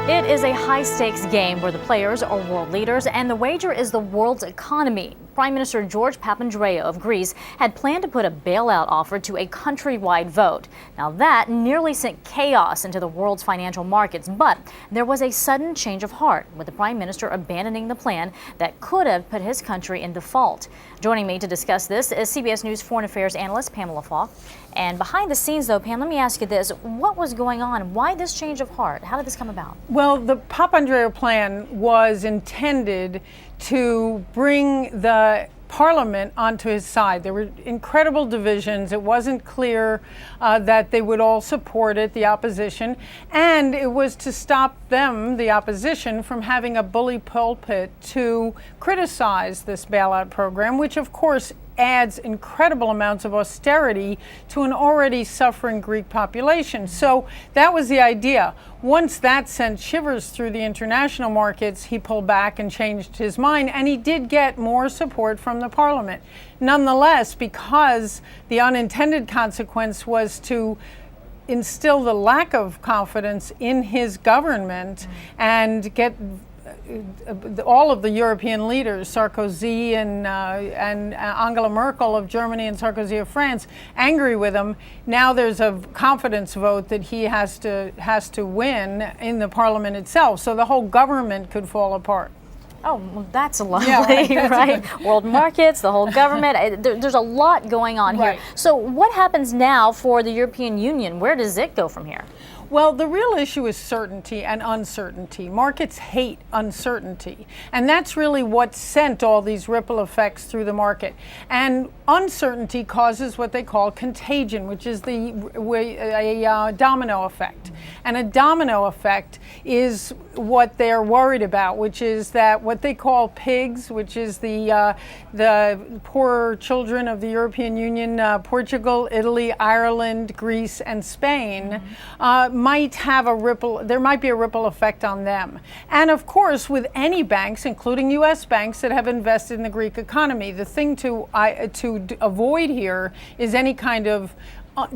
It is a high-stakes game where the players are world leaders and the wager is the world's economy. Prime Minister George Papandreou of Greece had planned to put a bailout offer to a countrywide vote. Now that nearly sent chaos into the world's financial markets, but there was a sudden change of heart with the Prime Minister abandoning the plan that could have put his country in default. Joining me to discuss this is CBS News foreign affairs analyst Pamela Falk. And behind the scenes though, Pam, let me ask you this. What was going on? Why this change of heart? How did this come about? Well, the Papandreou plan was intended to bring the Parliament onto his side. There were incredible divisions. It wasn't clear that they would all support it, the opposition, and it was to stop them, the opposition, from having a bully pulpit to criticize this bailout program, which of course adds incredible amounts of austerity to an already suffering Greek population. So that was the idea. Once that sent shivers through the international markets, he pulled back and changed his mind, and he did get more support from the Parliament. Nonetheless, because the unintended consequence was to instill the lack of confidence in his government and get all of the European leaders, Sarkozy and Angela Merkel of Germany and Sarkozy of France, angry with him. Now there's a confidence vote that he has to win in the Parliament itself, so the whole government could fall apart. Oh, well, that's lovely, yeah, right? World markets, the whole government. There's a lot going on here. Right. So what happens now for the European Union? Where does it go from here? Well, the real issue is certainty and uncertainty. Markets hate uncertainty, and that's really what sent all these ripple effects through the market. And uncertainty causes what they call contagion, which is a domino effect. And a domino effect is what they're worried about, which is that what they call pigs, which is the poor children of the European Union, Portugal, Italy, Ireland, Greece, and Spain, there might be a ripple effect on them. And of course, with any banks, including U.S. banks that have invested in the Greek economy, the thing to avoid here is any kind of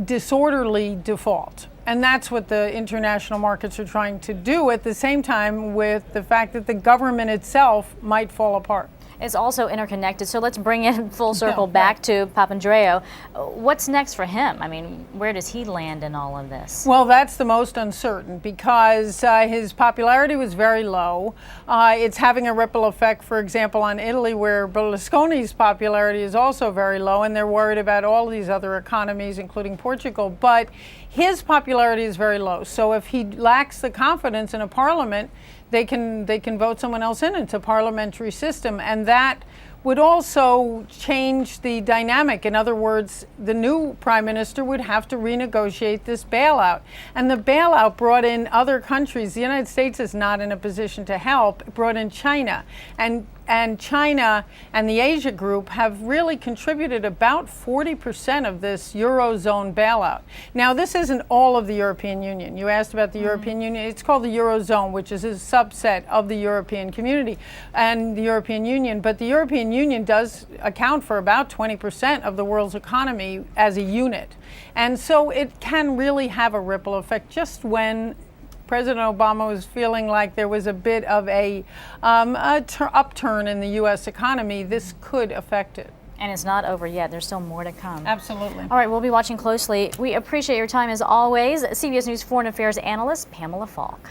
disorderly default. And that's what the international markets are trying to do, at the same time with the fact that the government itself might fall apart. It's also interconnected. So let's bring it full circle back to Papandreou. What's next for him? I mean, where does he land in all of this? Well, that's the most uncertain because his popularity was very low. It's having a ripple effect, for example, on Italy, where Berlusconi's popularity is also very low, and they're worried about all these other economies, including Portugal. But his popularity is very low. So if he lacks the confidence in a parliament, they can vote someone else in. It's a parliamentary system, and that would also change the dynamic. In other words, the new prime minister would have to renegotiate this bailout. And the bailout brought in other countries. The United States is not in a position to help. It brought in China. And China and the Asia group have really contributed about 40% of this Eurozone bailout. Now, this isn't all of the European Union. You asked about the European Union. It's called the Eurozone, which is a subset of the European community and the European Union. But the European Union does account for about 20% of the world's economy as a unit. And so it can really have a ripple effect just when President Obama was feeling like there was a bit of a upturn in the U.S. economy. This could affect it. And it's not over yet. There's still more to come. Absolutely. All right, we'll be watching closely. We appreciate your time as always. CBS News foreign affairs analyst Pamela Falk.